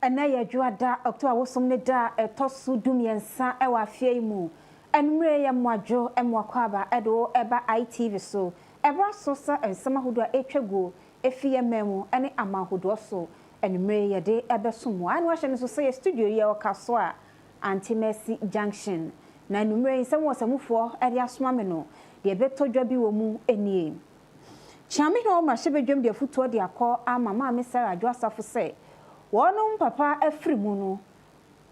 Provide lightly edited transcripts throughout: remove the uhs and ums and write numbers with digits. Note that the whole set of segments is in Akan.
ena ye dwoada October wosom ne da etosu dumiensa e wa afie mu enmre ye moadwo emwakwaba edo eba ITV so ebra so sa ensema hodo a etwago efie memu ene amahodo so enmre ye de ebesomo anu ahye ne so say studio ye okaso a Anti-Mercy Junction na enmre nsem wosamufo ede asoma me no de ebetodwa bi wo mu enie Chami no ma hye bedwam de futo de akọ ama ma me Sarah adwo asafo say wonum papa afrimu no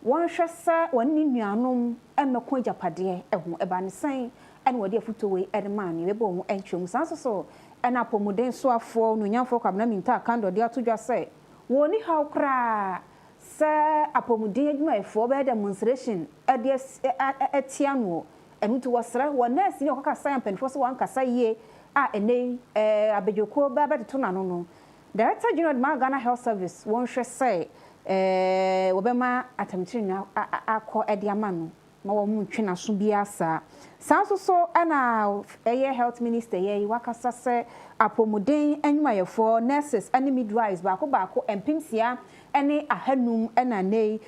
won hwesa wonni nuanom emeko japade eho eba ne san ene wode afuto we edman ye bebo mu entwem sanso ena pomuden so afo no nyamfo kwabna minta kando de atodwa say woni hawkra se apomuden adwuma efo be demonstration ade etiano enutu wasra wonesi ne okaka san penfo so wankasa ye a ene abejoko baba de to nano no Director General of Ghana Health Service won hwe say wobema atamtiri akọ ediama no ma wo mu ntwena so biasa sanso so ana health minister ye wakasa se apomuden anwumayefo nurses and midwives baako empimsia ene ahanum ena nei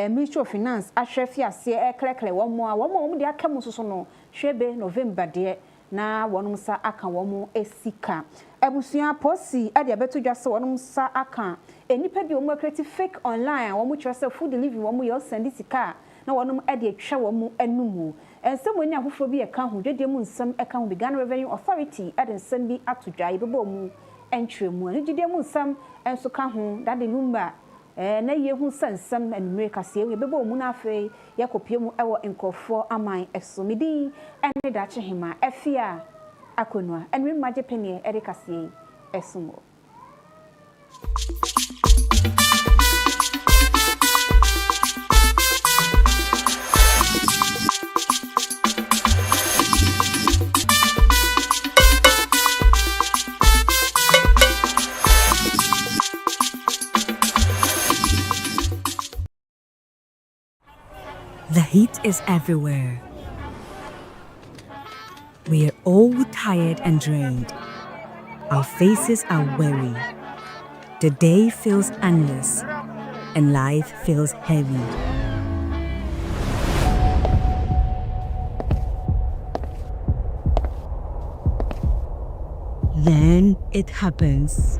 Ministry of Finance ahwefi ase eklekle wo mo de akamu so no hwebe November de na wonum sa aka wo mo esika Ebusuya posi ade abetodwa se wonum sa aka enipa bi omo create fake online wo mo kyerese food delivery wo mo yo send sika na wonum ade atwa wo mo anumu ensem oni afofo bi eka ho dwede mu nsem eka ho Ghana Revenue Authority ade nsem bi atodwa ibebo mu entwemu ani dwede mu nsem enso ka ho dade numba na ye hu sansam enumere kase we bebo mu na afi yakopie mu ewo nkofo aman esomidi ene da chehima afia akonwa enwe maje penie ere kase esumo The heat is everywhere. We are all tired and drained. Our faces are weary. The day feels endless, and life feels heavy. Then it happens.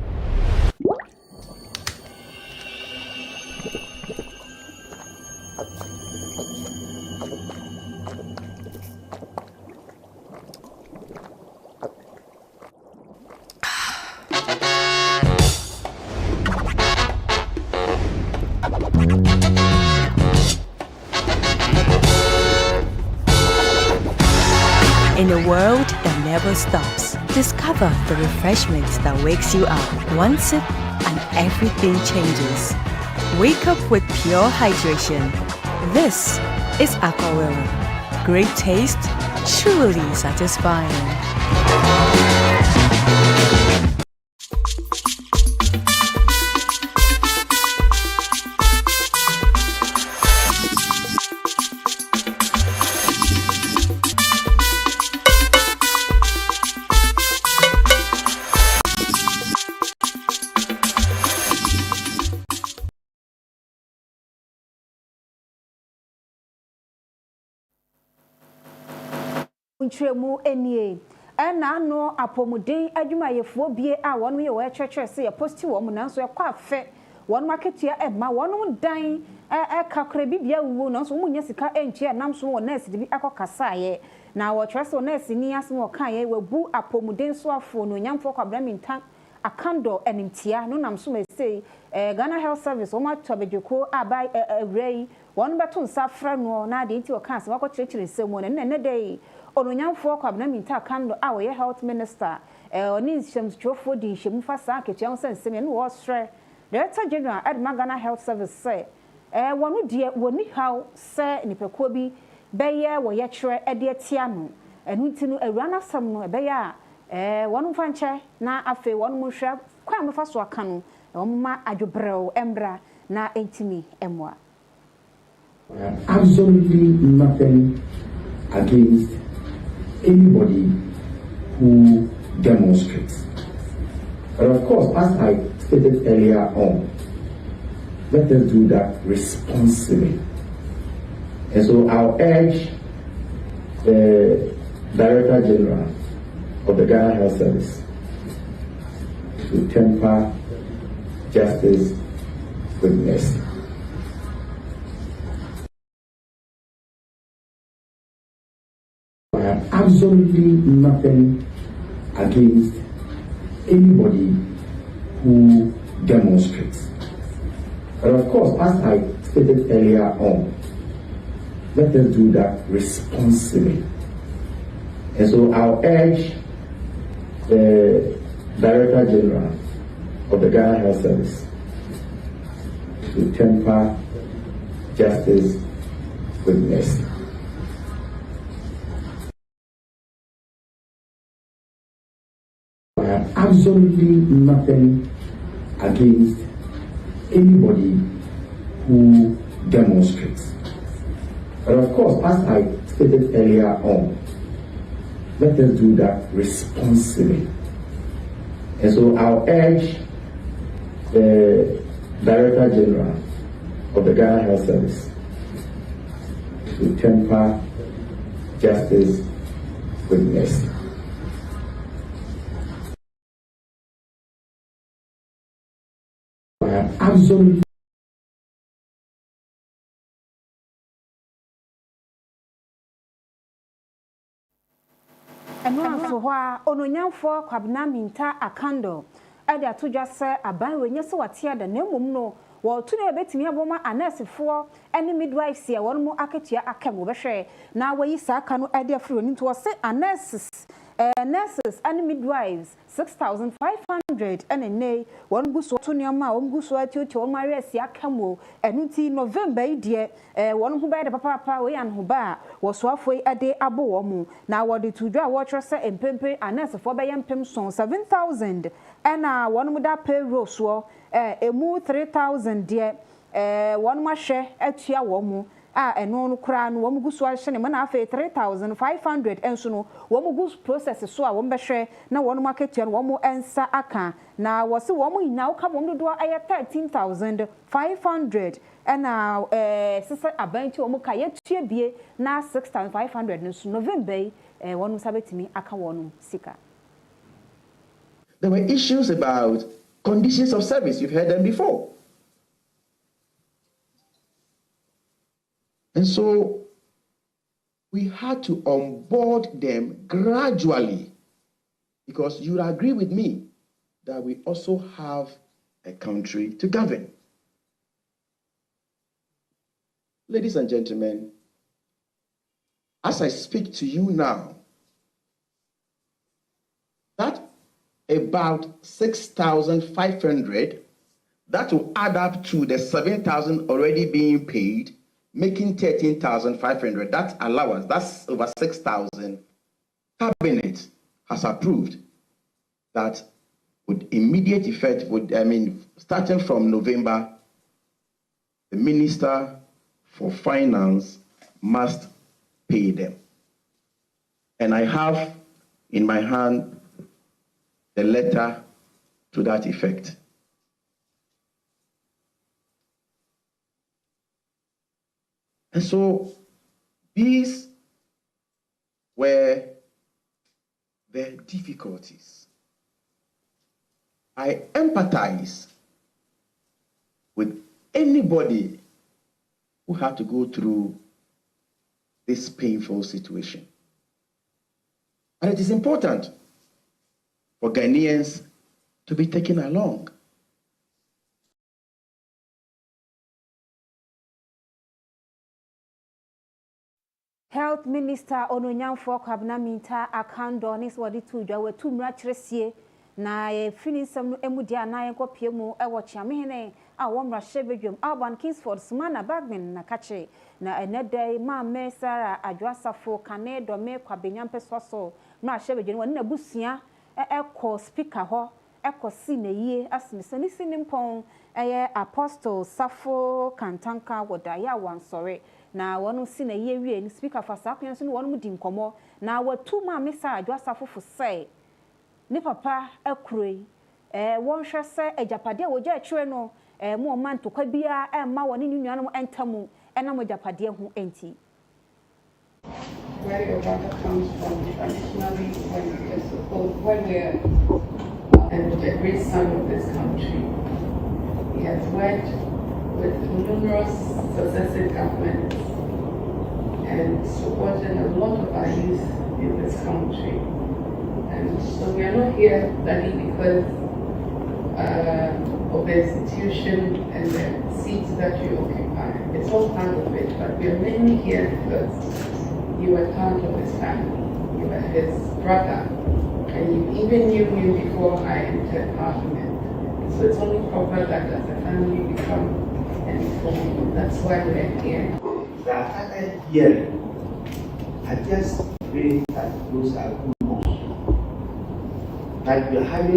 In a world that never stops, discover the refreshment that wakes you up. One sip and everything changes. Wake up with pure hydration. This is Aquawera. Great taste, truly satisfying. Ntremu enie ena no apomuden adwumayefo bie a wonu ye wo church se ye posti wo mu nanso ye kwa afe wonu maketua ema wonu dan kakra bibia wu nanso mu nya sika entua namso wo nurse de bi akokasa ye na wo trust wo nurse ni asem wo kan ye wabu apomuden so afo no nyamfo kwabra mintan akando enimtia no namso me say Ghana Health Service wo ma tobejeko abai awrei wonu beto nsafra no na de nti wo kan se wakokyerechire semu ne dey Ononyamfo kwabna minta kando a wo health minister oni nhyemtwofo di nhyemu fasa aketua nsensem ne wo sre Director General of Ghana Health Service say wonu de woni haw se nipakuo bi beye wo ye kyerɛ ade atia no enu ti no awura na sam no beye a wonu fanche na afi wonu mo hwɛ kwa mo faso aka no ma adwobrew embra na entimi emwa absolutely nothing against anybody who demonstrates. But of course, as I stated earlier on, let us do that responsibly. And so I'll urge the Director General of the Ghana Health Service to temper justice with mercy. I have absolutely nothing against anybody who demonstrates. But of course, as I stated earlier on, let us do that responsibly. And so I'll urge the Director General of the Ghana Health Service to temper justice with mercy. I have absolutely nothing against anybody who demonstrates. But of course, as I stated earlier on, let us do that responsibly. And so I'll urge the Director General of the Ghana Health Service to temper justice with mercy. I have absolutely so hwa ononyanfo kwabna minta akando ade atodwa se aban wenye se watia da na mmom no wo tu na betimi aboma anesefo ene midwives ye won mu aketua akam obehwe na wayi saka no ade afro ni to se anesses nurses and midwives 6,500 and a nay one bus to Niama, one bus to one Maria Siakamo, and until November, dear, one who by the papa way and who bar was halfway a day abomu. Now, what did to draw water and pempe and nurse for by Pimson 7,000 and one would up pay roswo, a more 3,000 dear, one more share at your womu. And no crown, one goose was sending 3,500 and so no one goose process so I won't be sure now one market and one more answer aka now was the woman now come on the door I 13,500 and now sister about to Omukaya be now 6,500 and so November one was to me aka one sika. There were issues about conditions of service, you've heard them before. And so we had to onboard them gradually because you agree with me that we also have a country to govern. Ladies and gentlemen, as I speak to you now, that about 6,500, that will add up to the 7,000 already being paid, making 13,500. That allowance, that's over 6,000. Cabinet has approved that with immediate effect, starting from November, the Minister for Finance must pay them. And I have in my hand the letter to that effect. And so these were the difficulties. I empathize with anybody who had to go through this painful situation. And it is important for Ghanaians to be taken along. Health Minister Ononyanfo kwabna minta akando nis wadi tudwa we tumra kyerɛsie na finisam no emudia na yenkopie mu ewo chiamehene a womra hyebedwam Alban Kingsford Sumana Bagman na kache na enedai ma mesara adwasafo kane dome kwabenyampe soso na hyebedwam woni na busua ekɔ speaker ho ekɔ si na yie asene sinimpon eye Apostle Safo Kantanka wodaya wansore na wonu si na ye wie ni speaker fa sakwan so wonu di nkomo na watu ma mesa adwasafo fo sei ni papa akuroi won hwe se ajapade a wogya atwere no mo man to kwa bia ma woni nuanu entamu ena mo japade ho enti. Where your brother comes from, traditionally, when we're and a great son of this country, he has worked with numerous successive governments and supported a lot of our youth in this country. And so we are not here studying because of the institution and the seats that you occupy. It's all part of it, but we are mainly here because you were part of his family. You were his brother. And you even knew him before I entered Parliament. So it's only proper that as a family we come and inform you. That's why we're here. That other year, I just pray that those are good news. That we're having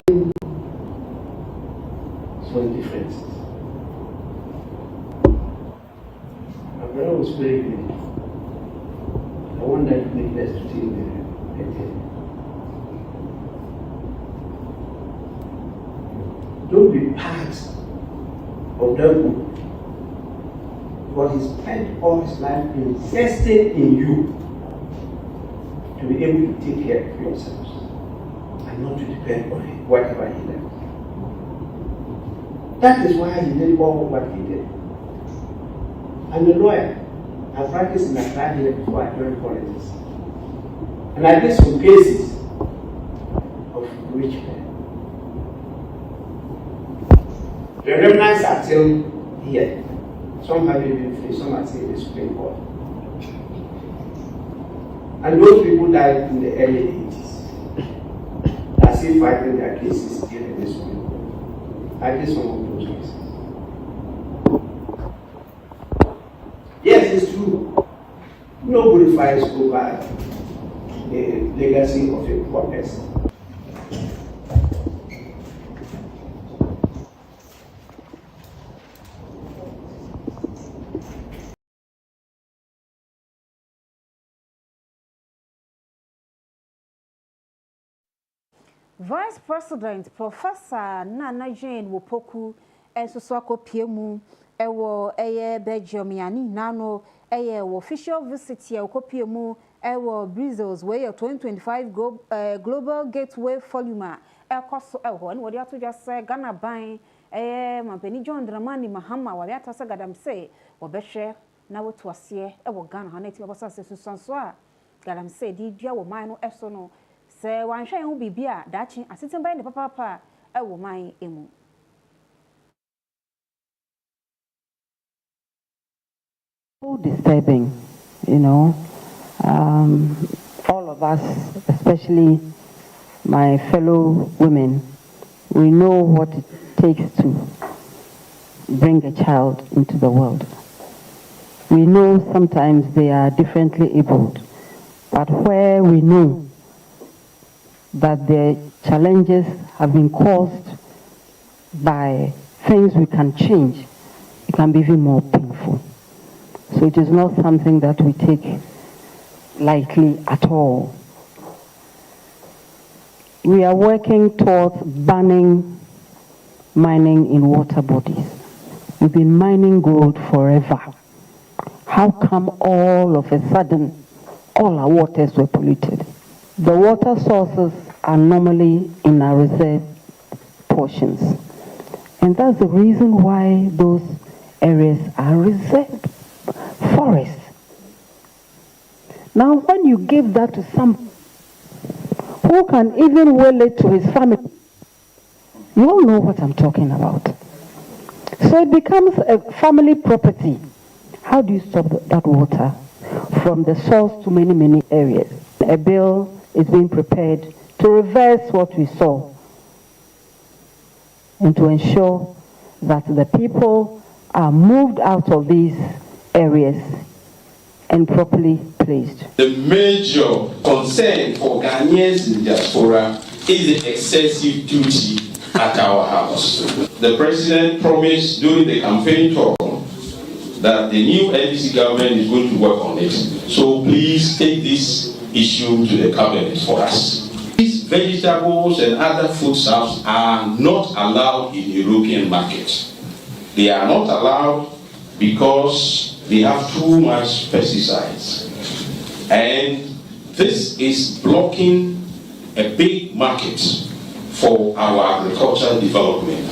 some differences. My brother was very good. I want that witness to take the test. Don't be part of that group. Because he spent all his life investing in you to be able to take care of yourselves and not to depend on him, whatever he does. That is why he did all what he did. I'm a lawyer. I practiced in Accra here before I joined politics. And I did some cases of rich men. The remnants are still here. Some have been free, some are still in the Supreme Court. And those people died in the early 80s. They are still fighting their cases here in the Supreme Court. I did some of those cases. Yes, it's true. Nobody fights over the legacy of a poor person. Vice President Professor Nana Jane Wopoku enso akopiemu ewo Belgium yani nano wo official visit here okopiemu ewo Brussels where 2025 Global Gateway Volume ekoso ewo and wodi ato just Ghana ban mampeni John Dramani Mahama wali atasa gadam say obehwe na woto ase ewo Ghana ha na ti bosa sesusanso a gadam say di dua wo man no eso no se wanhwe hu bibia dachi asetemba ne papa ewo man emu. So disturbing, you know. All of us, especially my fellow women, we know what it takes to bring a child into the world. We know sometimes they are differently abled, but where we know that the challenges have been caused by things we can change, it can be even more painful. So it is not something that we take lightly at all. We are working towards banning mining in water bodies. We've been mining gold forever. How come all of a sudden all our waters were polluted? The water sources are normally in our reserve portions. And that's the reason why those areas are reserved forests. Now, when you give that to some who can even will it to his family, you all know what I'm talking about. So it becomes a family property. How do you stop that water from the source to many areas? A bill is being prepared to reverse what we saw and to ensure that the people are moved out of these areas and properly placed. The major concern for Ghanaians in diaspora is the excessive duty at our house. The president promised during the campaign talk that the new NDC government is going to work on it. So please take this issue to the cabinet for us. These vegetables and other foodstuffs are not allowed in European markets. They are not allowed because they have too much pesticides. And this is blocking a big market for our agricultural development.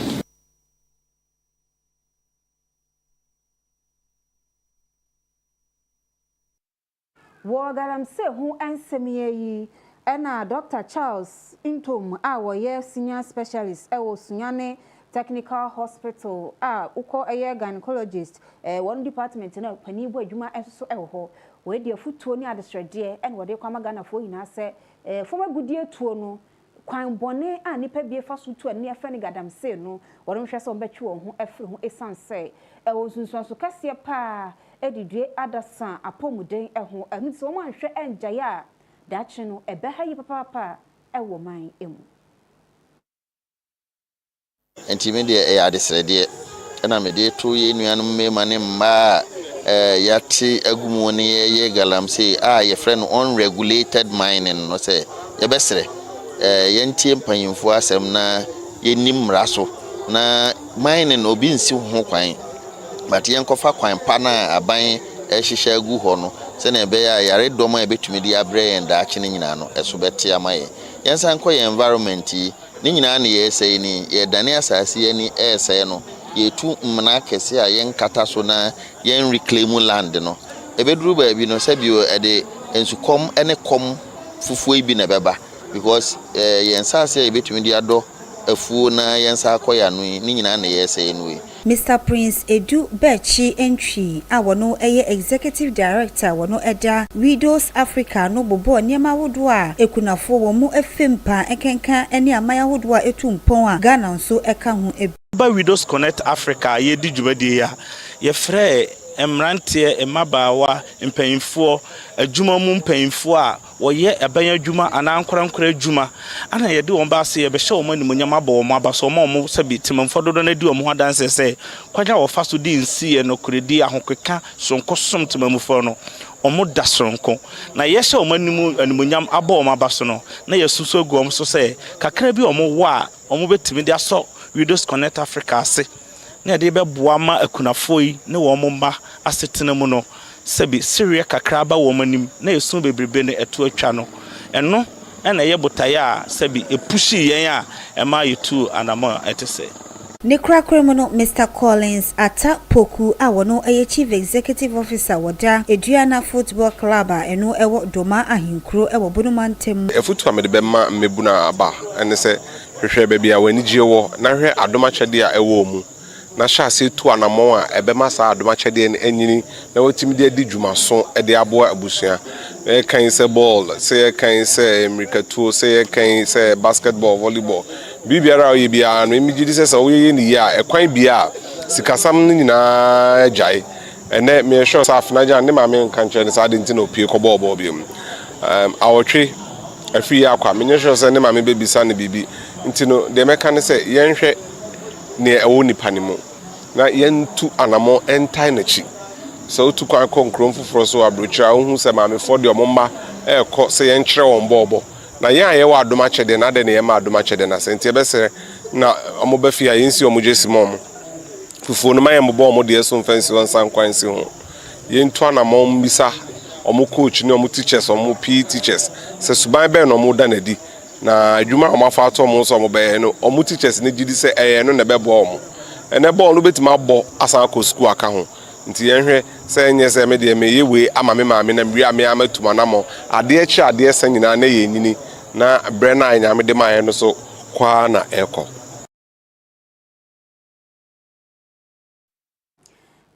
Wagaram se who ansemi ena Dr. Charles Intom our senior specialist Sunyane Technical Hospital uko gynecologist one department na panibo adwuma enso eho we de futuo ni adesrede en wode kwama Ghana fo nyina se foma gudie tuo no kwan bone a nipa bie fa so tuo ne afa ne gadamse no wode hwese so betwe won ho afiri ho esanse sunsunso kase pa edidue adasan apomuden eho anu so mo anhwe enjaya dachi no ebeha yi papa ewo man emu enti de adesrede na me de to ye nuanum mema ne mma yate agumu ne ye galamse ye friend unregulated mining no say ye besre yentie mpanyimfo asem na yenim raso na mining obi nsi ho kwan but yenkofa kwan pa na aban ehihye agu ho no se na ebe ya yare doma ebetumi di abre en da kye nyina no eso bete amaye yensan ko ye environment yi ni nyina na ye sei ni ye dane asase ye ni sei no ye tu mna kese a yen kata so na yen reclaim land no ebeduru ba bi no se bio ede ensukom ene kom fufuo bi na beba because yen sase ebetumi di ado afuo na yensa akoya no ni nyina na ye sei no. Mr. Prince Edu Bechi Entry awono executive director wono eda Widows Africa no bobo niema wodo a ekunafo wo mu efempa ekenka ene amaya wodo a etumpon a Ghana nso eka ho ba Widows Connect Africa ye di dwumadi ya ye frɛ emrantie emabawa mpanyimfo adwuma mu mpanyimfo a woye ebanya adwuma ana ankorankora adwuma ana ye de won ba se ye be hye won animonyam aba won aba so won sabi timamfo dodo na di won ho danse se kwaja wo fa so di nsi ye no kredi ahokeka sonkosom timamfo no omo da sonko na ye hye won animonyam aba won aba so no na ye suso gu won so se kakra bi won wo a won betimi de aso Widows Connect Africa ase na de be boa ma akunafoi ne wo mma asetena mu no sebi Syria kakra ba wo manim na yesu bebrebe ne eto atwa no eno na ye botaya sebi epushi yen a ema yetu anama etese Nekra Kremono Mr. Collins Ata Poku awono chief executive officer woda Eduana Football Club eno ewo doma ahinkro ewo bonumantem efutu amede be ma mebuna aba ene se hwehwe be bia wani gye wo na hwe adoma kyede a ewo mu na hyase tu anamon a ebema sa adoma kyede en anyini na wotimi de adi dwumaso de aboa abusua kan se ball se kan se america tour se kan se basketball volleyball bibiara o yebia no emi gidi se wo ye ni ya ekwan bia sikasam ni nyina jai ene me sure sa afnaja ne ma me nka nche sa de ntino pie ko ball biem awotwe afi ya kwa me sure se ne ma me bebisa ne bibi ntino de meka ne se yenhwe ne ewo nipa ne mu na yentu anamo entai na chi so tu kwa konkrom foforo so abrochira ohun se ma me for de omma ekọ se yenkyere won bobo na ya ye wa adoma chede na de ne ye ma adoma chede na sente e be se na omo ba fi ayensi omo jesi mom fufuo no ma ye mo bo omo de so mfansi won san kwansi ho yentu anamo mbisa omo coach ni omo teachers omo PE teachers se suban be no omo da na di na adwuma omo afa to omo so omo be no omo teachers ne gidi se no na be bo omo ene ball no betima bo asan ko school aka ho nti yenhwe se enye se me de me yewe ama me maame na mri ame amatuma na mo ade echi ade se nyina na ye nyini na bre na anya me de ma no so kwa na eko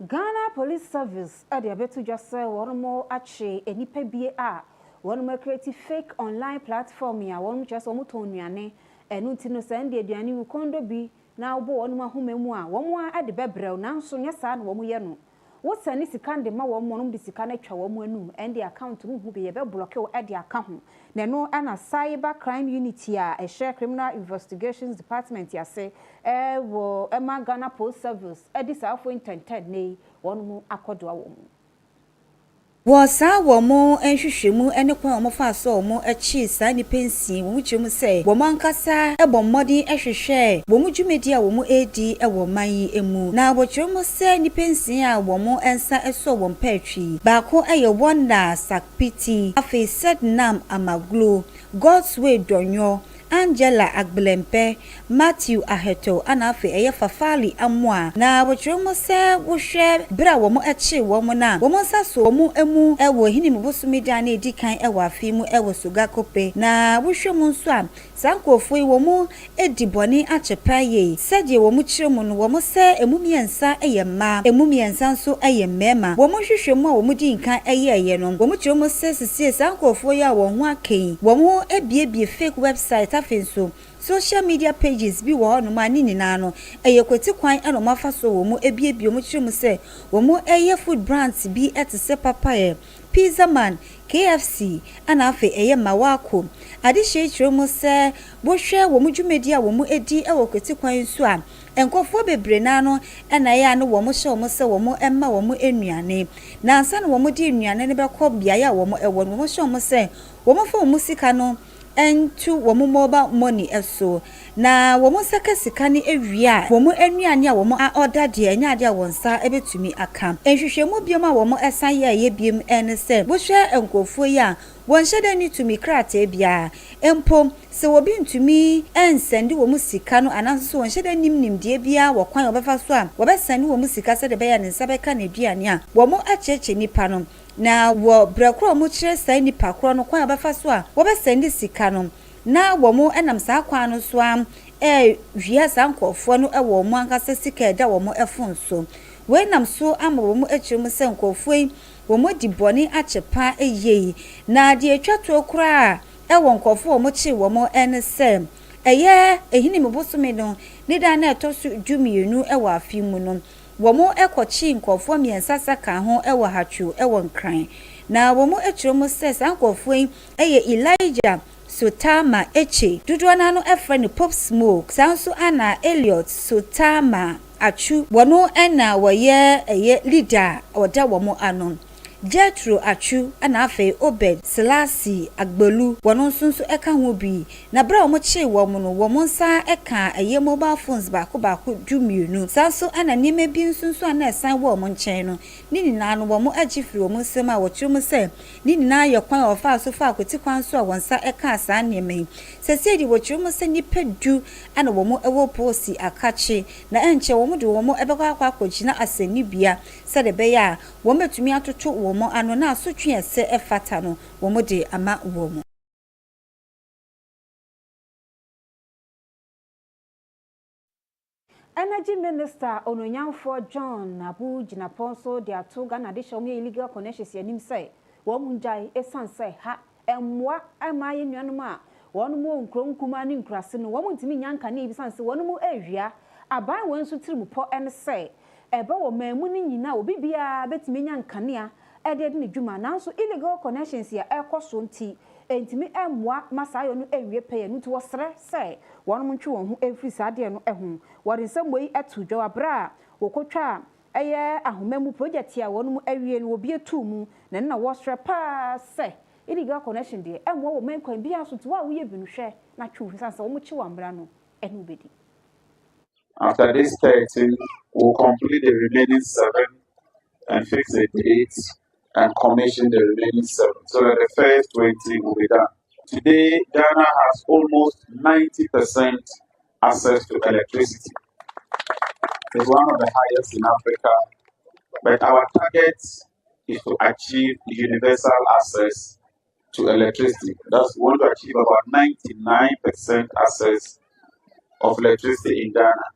Ghana Police Service ade abetu jase wormo ache enipa bie a wormo create fake online platform ya wormo jase wormo tonuane enu ntino se ndie aduane wu kondo bi na obo wormo ahomemu a wormo ade bebrew nanso nya sa na wormo ye no wo sani sika de ma wormo no de sika na twa wormo anu and account mu hu be ye be block wo ade aka ho na no ana cyber crime unity a share criminal investigations department ya se wo ema Ghana Police Service edi sa afo intended nei wormo akodo a wormo Wasa womo enhwehwemu ene kwan omo fa so omo echi sa ni pensi wo mukyem se womo ankasa ebo mmodi ehwehwe womo dwumedi a womo edi ewo man emu na wokyem se ni pensi a womo ensa eso wo mpatwi baako eye wonder sakpiti afi said nam amaglo God's way donyo Angela Agbelempe, Matthew Aheto, anafe eye fafali amwa na wokyeremo se wohwe bra wo mo eche wo mo na wo mo saso wo mo emu ewo hini mbosumedia na edikan ewo afimu ewo suga kope na wohwe mo nso a sankofo wo mo ediboni achepaye sedie wo mo kyeremo no wo mo se emumiensa eye ma emumiensa nso eye mema wo mo hwehwemu a wo mo di nkan eye no wo mo kyeremo se sisi sankofo ya wo ho aken wo mo ebiebie fake website afenso social media pages bi wo no ma ni nyina no eye kweti kwan eno mafa so wo mu ebiebie mu kyeremu se wo mu eye food brands bi etese papaye Pizza Man KFC ana afe eye mawako ade hye kyeremu se bo hwe wo mu dwumedi a wo mu edi ewo kweti kwan so a enkofo bebre na no ena ya no wo mu hye wo mu se wo mu emma wo mu enuane na ansa no wo mu di enuane ne bekọ bia ya wo mu ewo wo mu hye wo mu se wo mu fa wo mu sika no entu wo mu mobile money eso na wo mu saka sika ni ewia wo mu anuane a wo mu order de anya de wonsa ebetumi aka enhwehwemu biom a wo mu esan ye biem ene se bo hwe enkofo ya won hyede ni tumi krata bia empo se wo bi ntumi ensende wo mu sika no anaso won hyede nim de bia wo kwan obefa so a wo besane wo mu sika se de be ya ne nsa beka na aduane a wo mu acheche nipa no na wo brekro mu kire sai nipa kro no kwan obefa so a wo besane sika no na wo mu enam sa kwan no so am wia sankofo no wo mu ankasa sika da wo mu efon so we nam so am wo mu achiremu se nkofo wo mo di boni achepa eye na de atwato kura wo nkofo wo mo chi wo mo ense eye ehini mebosome no ne da na etosu dwumienu wo afimu no wo mo ekochi nkofo miensa saka ho wo hatwu wo nkran na wo mo achiremu se sankofo eye Elijah Sotama eche dudu na no efre Pop Smoke sanso ana Elliot Sotama achu wono ena woye eye leader oda wo mo anon Jetro achu ana afe Obed Selasi Agbolu wono nso eka ho bi na bra wo mo che wo mo no wo mo nsa eka eye mobile phones baako dumienu sanso ana nieme bi nso ana esan wo mo nchen no ni nyina no wo mo agifiri wo mo nsem a wo kyerem se ni nyina ye kwan ofa so fa akweti kwan so a wonsa eka asa nieme sese di wo kyerem se ni pedu ana wo mo ewo posi akache na enche wo mo de wo mo ebekwa akogina asani bia se de be ya wo metumi atoto wo mo ano na asotwe ese efata no wo mo de ama wo mo. Energy Minister Ononyanfo John Abu Jinaponso de atoga na de show illegal connections yanim say wo munjai esan say ha emwa amaye nuanom a wonu mo nkronkuma ni nkrase no wo muntimi nyanka na ebisan say wonu mo ehwia aban won so tirimupo en say eba wo mamu ni nyina obi bia betimi nyanka ne ede ne dwuma nanso illegal connections ya ekoso nti entimi emwa masayo no ewie peye no to wosre say wonu ntwe won ho efri sade no eho wori nsemmoi etudwo abra wokotwa eye ahomemu project ya wonu awie no obi etumu na wosre pa say illegal connection de emwa wo man kwan bia so to wa wo ye binu hwe na twu sansa wo mo chi wambra no enu bedi. After this 13, we'll complete the remaining 7 and fix the dates and commission the remaining 7. So that the first 20 will be done. Today, Ghana has almost 90% access to electricity. It's one of the highest in Africa, but our target is to achieve universal access to electricity. That's we want to achieve about 99% access of electricity in Ghana.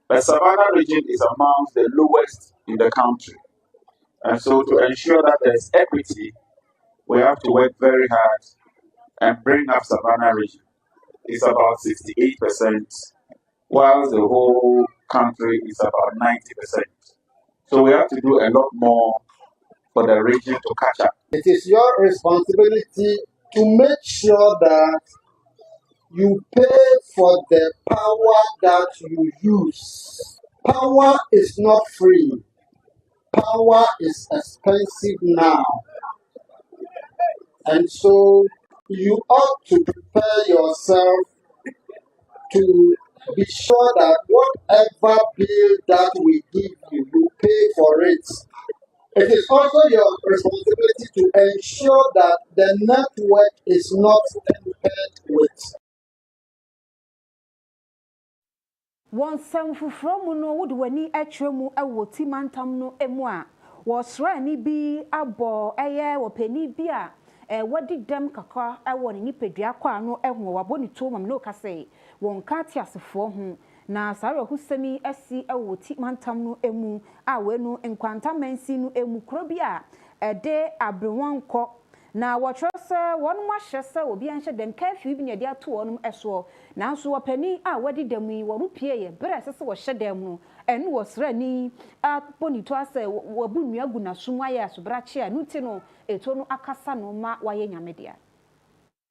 The Savannah region is among the lowest in the country. And so to ensure that there's equity, we have to work very hard and bring up Savannah region. It's about 68%, while the whole country is about 90%. So we have to do a lot more for the region to catch up. It is your responsibility to make sure that you pay for the power that you use. Power is not free. power is expensive now. And so you ought to prepare yourself to be sure that whatever bill that we give you, you pay for it. It is also your responsibility to ensure that the network is not tampered with. One some from no would when he actually a team antam no emua was rani be a bo aye or penny beer. What did them kakra? I want any pediaqua no ever boni to mam no case. One catias for whom na Sarah Husemi SC a team antam no emu a wenu en quantam mensi no emu crobia a day abrewan cock. Na watchose one mashese obi anhye dem curfew bi ne de ato onum eso na so opani a wadi dem yi wo rupie ye bere sese wo hye dem no enu wo srani a ponito ase wo bu nua gu na sumwa ye asobrache a nuti no eto no akasa no ma waye nyamedea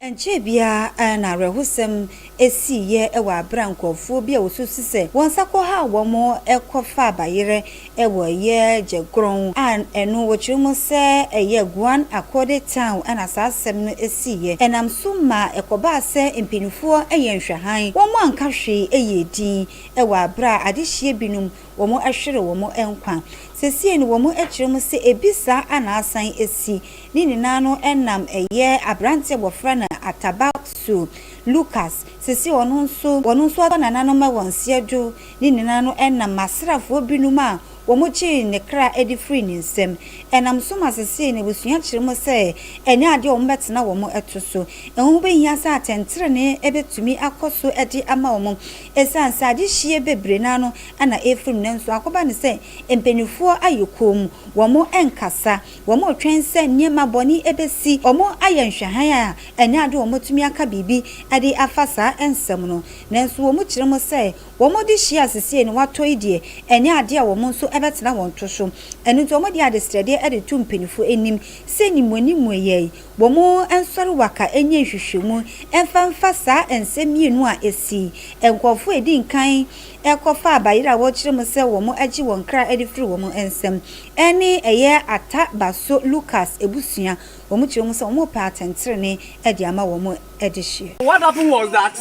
Enche bia na rehusem esi ye ewa brankofo bia wosusu se wonsako ha womo ekofa bayire ewo ye jegron an enu wochimu se eye guan akode town ana sasem no esi ye enam suma ekoba se empinifo eye nhwahan womo ankahwe eye din ewa bra adehie binum womo ahwere womo enkwa sesie ni womo achimu se ebisa ana asan esi ni ninano enam eye abrante wofra na Atabasu Lucas sisi wonunso nananom ma wonsiedu ni ninano enna masrafo binuma womochi ne kra edi free ni nsem enam so masese ne busua kiremo se ene ade wo mbetena wo mo etoso enhu behia sa atentre ne ebetumi akoso edi ama wo mo esansa ade hie bebre nano ana efrim ne nso akoba ne se empenifuo ayekom wo mo enkasa wo mo twense niema boni ebesi wo mo ayenhwahan a ene ade wo motumi aka bibi ade afasa ensem no nenso wo mo kiremo se wo mo de hie asese ne wato idie ene ade a wo mo nso ebetena won toso enu to mo di adestrede ede tu mpenifo enim se nimonimu ye bo mo ensori waka enye hwehwemu emfamfa sa ensemienu a esi enkofo edi nkan ekofa abayira wo kirem se wo mo agi won kra ede firi wo mo ensem eni eye Atabaso Lucas ebusua wo mo kirem se wo mo pa atentrene ede ama wo mo ede hie. What happened was that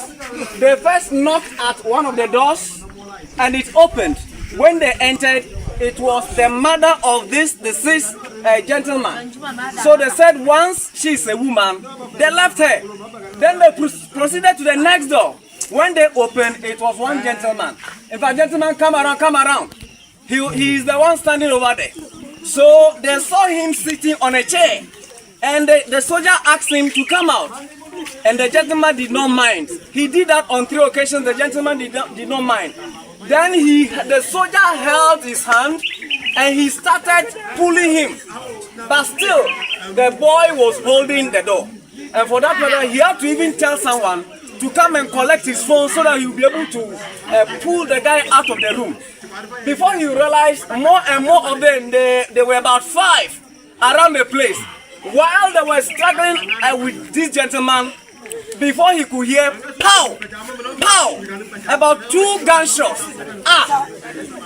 they first knocked at one of the doors and it opened. When they entered, it was the mother of this deceased gentleman. So they said once she's a woman, they left her. Then they proceeded to the next door. When they opened, it was one gentleman. In fact, gentleman, come around. He is the one standing over there. So they saw him sitting on a chair. And the soldier asked him to come out. And the gentleman did not mind. He did that on 3 occasions. The gentleman did not mind. Then the soldier held his hand and he started pulling him. But still, the boy was holding the door. And for that matter, he had to even tell someone to come and collect his phone so that he would be able to pull the guy out of the room. Before he realized, more and more of them, they were about 5 around the place. While they were struggling with this gentleman, before he could hear pow, pow, about 2 gunshots.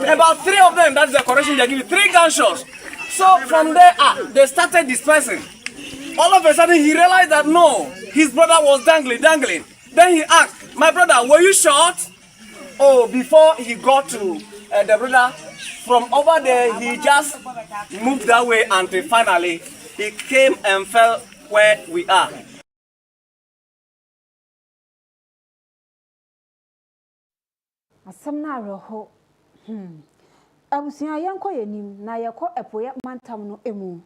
About 3 of them, that's the correction they give you, 3 gunshots. So from there, they started dispersing. All of a sudden, he realized that no, his brother was dangling. Then he asked, my brother, were you shot? Oh, before he got to the brother, from over there, he just moved that way until finally he came and fell where we are. Asamna roho abusia yanko yenim na yeko epoye mantam no emu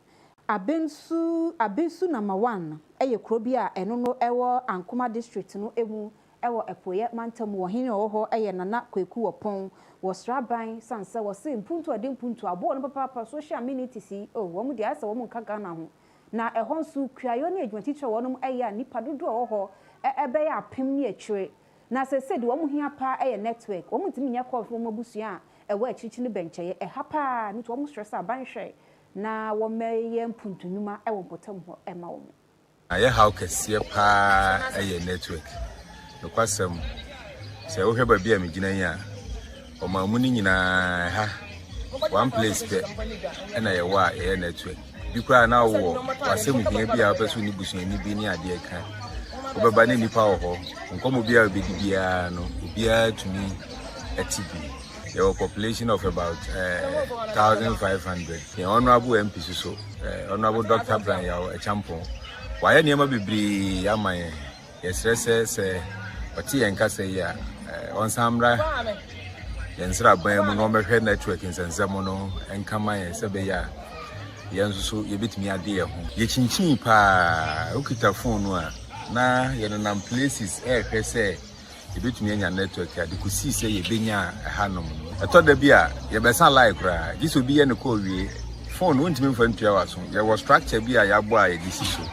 abensu number 1 eye krobi a eno no ewo Ankoma district no emu ewo epoye mantam wo hene ho eye nana kwaku opon wo sraban sanse wo se mpuntu ade mpuntu abo no papa social amenities wo mu dia se wo mu nkaga na ho na ehonsu kuayo na edwantitwe wo no eye nipa dodo ho ebe ya apem ne atwire na se said wo mu hia pa eye network wo mu timi nya call from abusua ewo achichi ne bencheye hapa ni to wo mu stress abanhwe na wo meye mpuntunuma ewo potam ho ema wo aye how kese pa eye network no kwasem se wo hweba bia me gina ya o ma mu ni nyina ha one place there and I wa air network. You cry now was some be a person who is in the idea can. Over any power and come be a big piano, be to me a TV. There was a population of about 1,500. The Honorable MP so Honorable Dr. Brian a champion. Why any ever be Yamay? Yes, says but he and Cassia on Samra. Yensra Bam no head network in Zamono and Kama and Sabeya. Yansu, you bit me a dear. Ye chinchin pa, Ukita phone na yenam places per se. You bit me in your network, you could see say you been a hanum. I thought the beer, you better like this will be in the cold phone won't mean for 2 hours. There was structure be a yaboy this issue.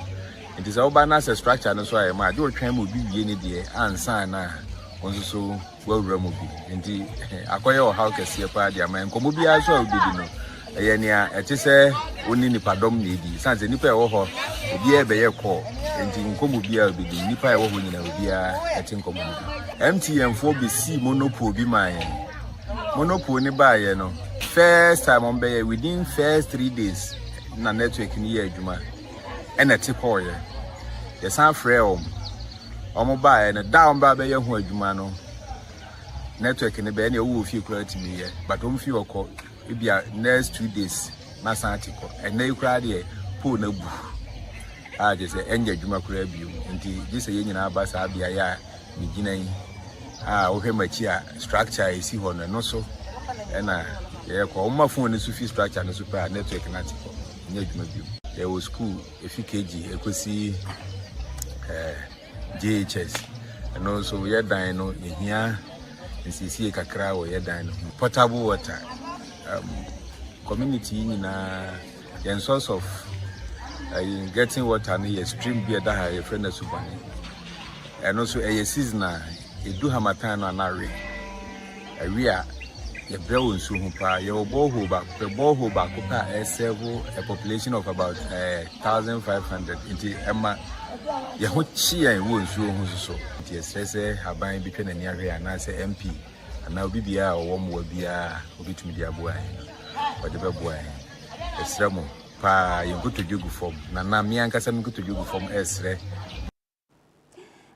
It is all banner structure, and so I might do a train will be any day and sana. Also, well, Remobi, and the acquire how can see a party, a man, Comobia, so did Yania, at this only Nipadom lady, Sans a nipper or be a bear call, and in Comobia be the nipper or when you be a tin community. MTM4BC monopoly be mine. Monopoly nearby, you know. First time on Bay within first 3 days, na network in year, Juma, and a tip oil. The San Frail. Mobile and a down by your Jumano network in the Benny who feel clear to me, but don't feel call it be a next 2 days, Massantico, and they cried here, poor no boo. I just say, Angel Juma Crabby, and this a union abbas Abia, beginning. Okay, my chair structure is see one and also, and I call my phone is Sufi structure and super network and article. There was school, a few kg, I could see. JHS and also we are dino in here in CC Kakra or you're dino potable water community in a source of getting water near stream beer that a friend of Subani and also a season a do hamatana and a rea a brown sumpa your borehole back the borehole back a population of about 1,500 into Emma. Yahochi and won't so. Yes, I buy between an area and I say MP, and now BBA or one will be a bit media boy. But the boy, a sermon, pa, you go to Jugu form. Nana, me and Cassam go to Jugu form Esre.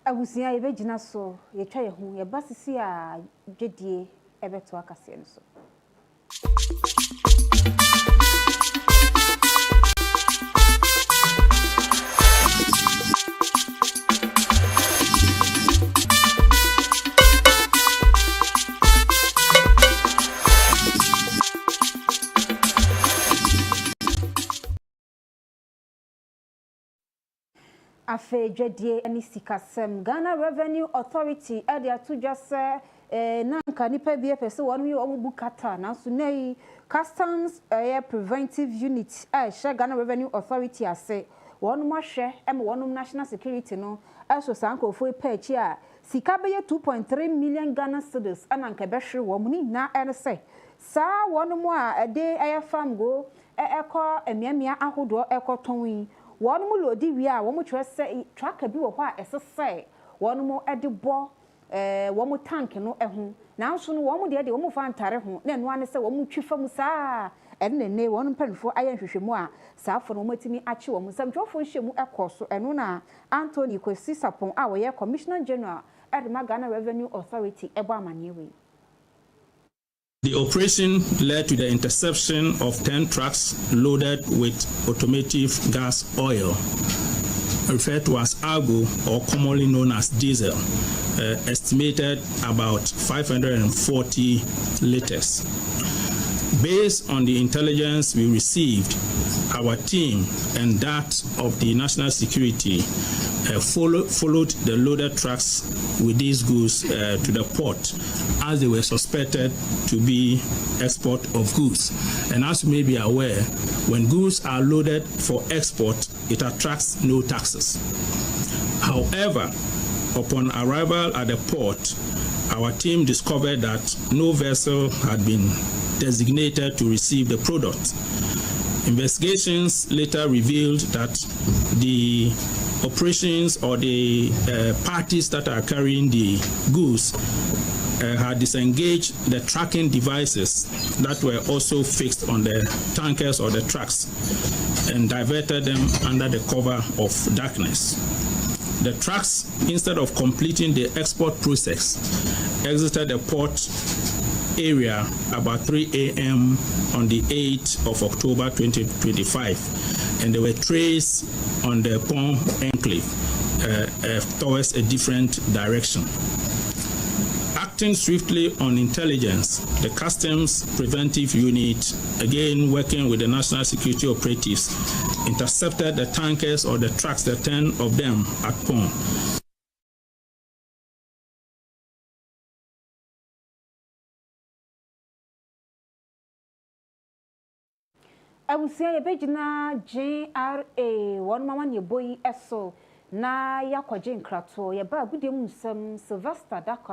I was near a vegina so, you try who your bus see a JD ever to a casino. Afe dwedie ani sikasem Ghana Revenue Authority e dia to just nanka nipa bi pese wonu yi omu bukata na so nei customs preventive unit she Ghana Revenue Authority ase wonu mo hwe wonu national security no so sankofo epachi a sika be 2.3 million Ghana cedis ananka be hwe wo mu ni na ene se sa wonu mo a de farm go ekọ emiamia ahodo ekotonwi one more lodi we are one more tracker be what as a say one more at the ball one more tank no now soon one more the one more fan tariff then one say one more chief from sa and then one pen for iron shimwa sa for no matimi achi one some drop for shemu ekoso eno na Anthony Kwesi Sapon our year Commissioner General at the Ghana Revenue Authority eba maniwe. The operation led to the interception of 10 trucks loaded with automotive gas oil, referred to as Argo or commonly known as diesel, estimated about 540 liters. Based on the intelligence we received, our team and that of the national security followed the loaded trucks with these goods to the port as they were suspected to be export of goods. And as you may be aware, when goods are loaded for export, it attracts no taxes. However, upon arrival at the port, our team discovered that no vessel had been designated to receive the product. Investigations later revealed that the operations or the parties that are carrying the goods had disengaged the tracking devices that were also fixed on the tankers or the trucks and diverted them under the cover of darkness. The trucks, instead of completing the export process, exited the port area about 3 a.m. on the 8th of October 2025, and they were traced on the Pont Enclave towards a different direction. Acting swiftly on intelligence, the Customs Preventive Unit, again working with the National Security Operatives, intercepted the tankers or the trucks, the 10 of them at Pont. Awusia yebegina JRA won mama ne boyi eso na yakwaje nkrato ye ba gudem nsem Sylvester Dakwa